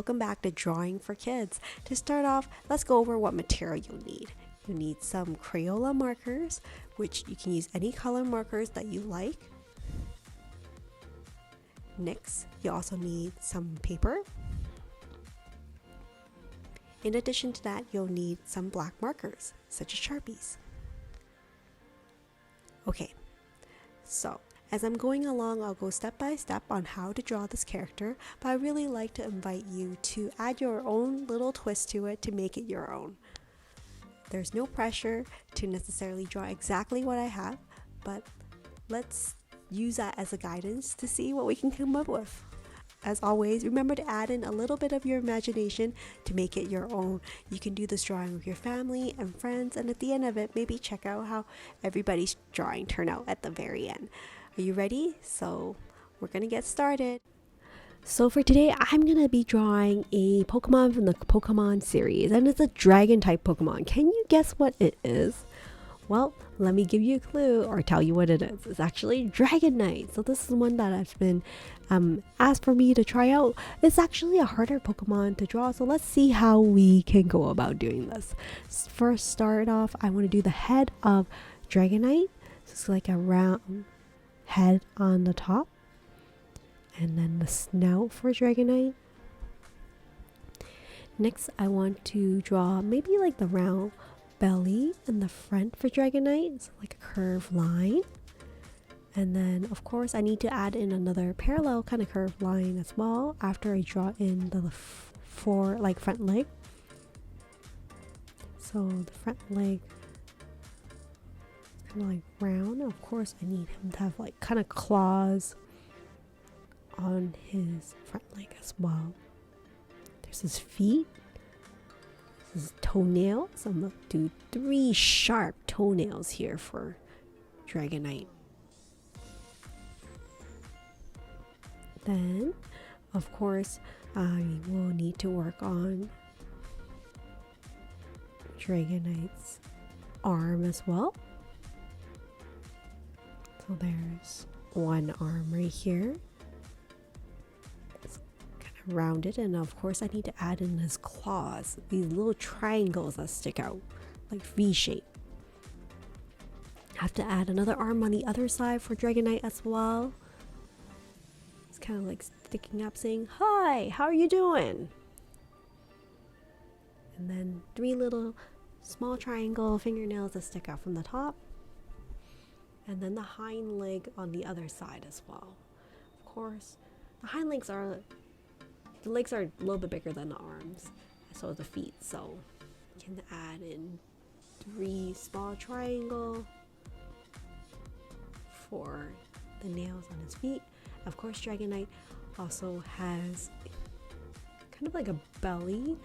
welcome back to Drawing for Kids. To start off, let's go over what material you'll need. You need some Crayola markers, which you can use any color markers that you like. Next, you also need some paper. In addition to that, you'll need some black markers, such as Sharpies. Okay, so as I'm going along, I'll go step by step on how to draw this character, but I really like to invite you to add your own little twist to it to make it your own. There's no pressure to necessarily draw exactly what I have, but let's use that as a guidance to see what we can come up with. As always, remember to add in a little bit of your imagination to make it your own. You can do this drawing with your family and friends, and at the end of it, maybe check out how everybody's drawing turned out at the very end. Are you ready? So we're gonna get started. So for today, I'm gonna be drawing a Pokemon from the Pokemon series, and it's a dragon type Pokemon. Can you guess what it is? Well, let me give you a clue or tell you what it is. It's actually Dragonite. So this is one that I've been asked for me to try out. It's actually a harder Pokemon to draw, so let's see how we can go about doing this. First, start off, I want to do the head of Dragonite. So it's like a round head on the top, and then the snout for Dragonite. Next, I want to draw maybe like the round belly in the front for Dragonite, so like a curved line. And then of course I need to add in another parallel kind of curved line as well after I draw in the front leg. So the front leg kind of like round. Of course I need him to have like kind of claws on his front leg as well. There's his feet, his toenails. So I'm going to do 3 sharp toenails here for Dragonite. Then of course I will need to work on Dragonite's arm as well. So there's one arm right here. It's kind of rounded, and of course I need to add in his claws, these little triangles that stick out like V shape. I have to add another arm on the other side for Dragonite as well. It's kind of like sticking up saying, "Hi, how are you doing?" And then 3 little small triangle fingernails that stick out from the top. And then the hind leg on the other side as well. Of course, the legs are a little bit bigger than the arms, so the feet. So you can add in 3 small triangle for the nails on his feet. Of course, Dragonite also has kind of like a belly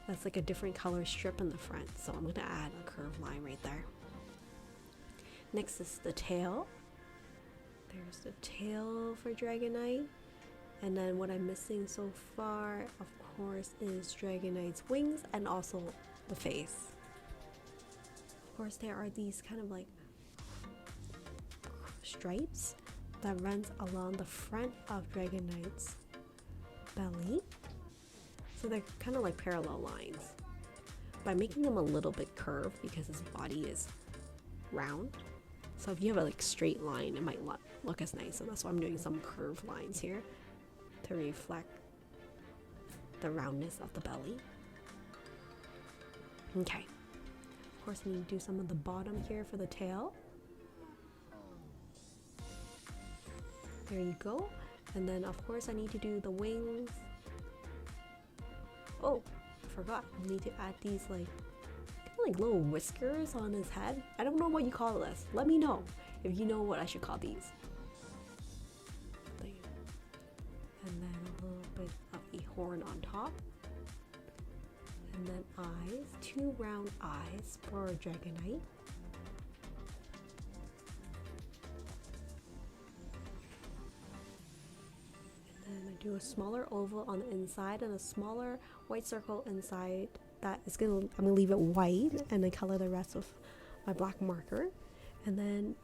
that's like a different color strip in the front. So I'm going to add a curved line right there. Next is the tail. There's the tail for Dragonite. And then what I'm missing so far, of course, is Dragonite's wings and also the face. Of course, there are these kind of like stripes that runs along the front of Dragonite's belly. So they're kind of like parallel lines. By making them a little bit curved because his body is round. So if you have a like straight line, it might not look as nice. So that's why I'm doing some curved lines here to reflect the roundness of the belly. Okay. Of course, I need to do some of the bottom here for the tail. There you go. And then of course I need to do the wings. Oh, I forgot. I need to add these like little whiskers on his head. I don't know what you call this. Let me know if you know what I should call these. And then a little bit of a horn on top. And then eyes, 2 round eyes for Dragonite. And I do a smaller oval on the inside and a smaller white circle inside. I'm gonna leave it white, and I color the rest with my black marker. And then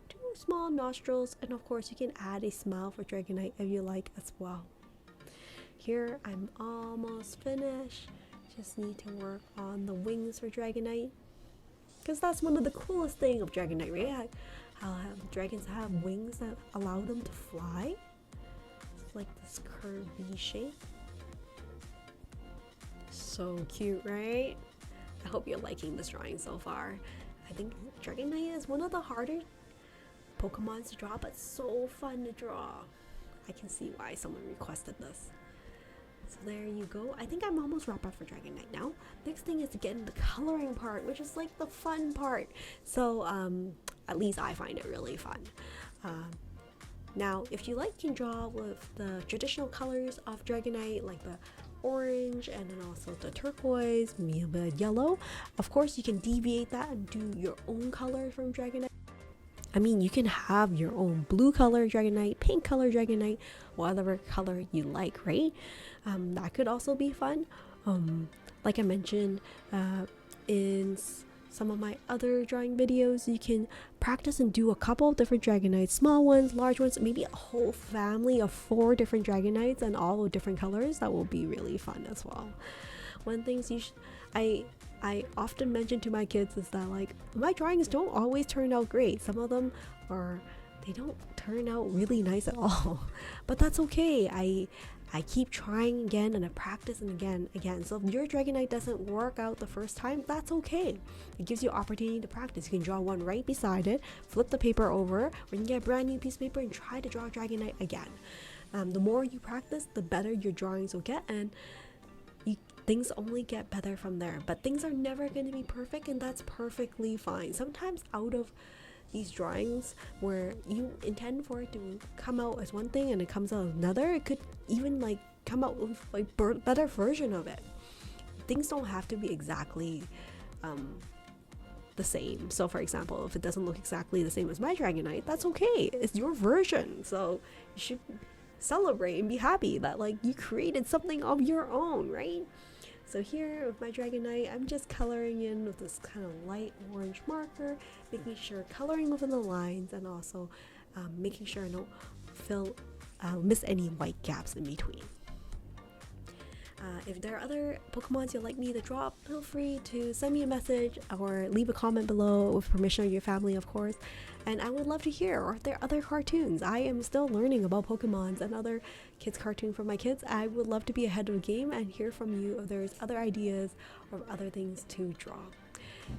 2 small nostrils, and of course you can add a smile for Dragonite if you like as well. Here I'm almost finished. Just need to work on the wings for Dragonite, because that's one of the coolest things of Dragonite, right? How dragons have wings that allow them to fly. It's like this curved V shape. So cute, right? I hope you're liking this drawing so far. I think Dragonite is one of the harder Pokemons to draw, but so fun to draw. I can see why someone requested this. So there you go. I think I'm almost wrapped up for Dragonite now. Next thing is to get in the coloring part, which is like the fun part. So at least I find it really fun. Now, if you like, you can draw with the traditional colors of Dragonite, like the orange and then also the turquoise, maybe a bit yellow. Of course, you can deviate that and do your own color from Dragonite. I mean, you can have your own blue color Dragonite, pink color Dragonite, whatever color you like, right? That could also be fun. Like I mentioned in some of my other drawing videos, you can practice and do a couple of different Dragonites, small ones, large ones, maybe a whole family of 4 different Dragonites and all different colors. That will be really fun as well. One thing I often mention to my kids is that, like, my drawings don't always turn out great. Some of them they don't turn out really nice at all, but that's okay. I keep trying again and I practice and again. So if your Dragonite doesn't work out the first time, that's okay. It gives you opportunity to practice. You can draw one right beside it, flip the paper over, or you can get a brand new piece of paper and try to draw a Dragonite again. The more you practice, the better your drawings will get, and things only get better from there. But things are never going to be perfect, and that's perfectly fine. Sometimes out of these drawings where you intend for it to come out as one thing and it comes out another, it could even like come out with like better version of it. Things don't have to be exactly the same. So for example, if it doesn't look exactly the same as my Dragonite, that's okay. It's your version, so you should celebrate and be happy that like you created something of your own, right? So here with my Dragonite, I'm just coloring in with this kind of light orange marker, making sure coloring within the lines, and also making sure I don't miss any white gaps in between. If there are other Pokemons you'd like me to draw, feel free to send me a message or leave a comment below with permission of your family, of course. And I would love to hear, or if there are other cartoons. I am still learning about Pokemons and other kids' cartoons for my kids. I would love to be ahead of the game and hear from you if there's other ideas or other things to draw.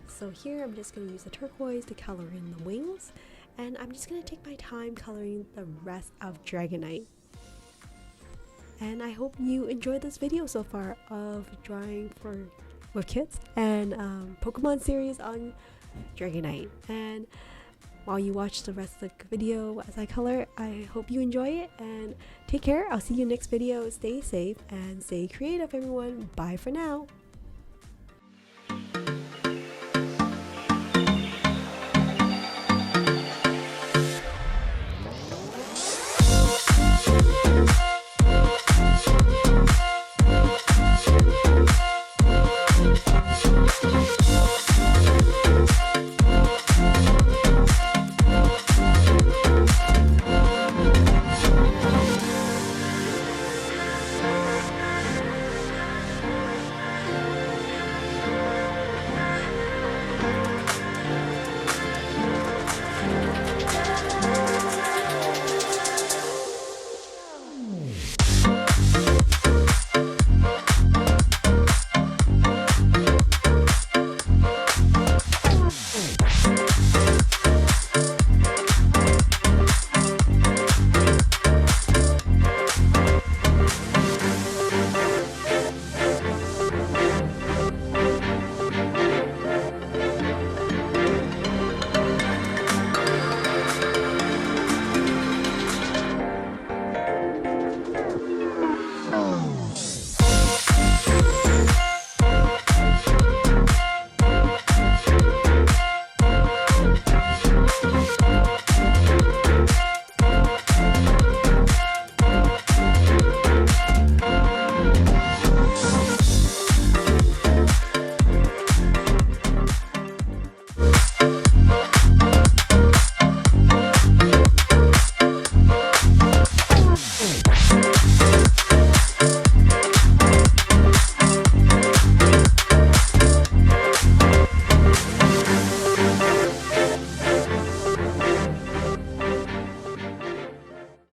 So here I'm just going to use the turquoise to color in the wings, and I'm just going to take my time coloring the rest of Dragonite. And I hope you enjoyed this video so far of drawing with kids and Pokemon series on Dragonite. And while you watch the rest of the video as I color, I hope you enjoy it and take care. I'll see you next video. Stay safe and stay creative, everyone. Bye for now.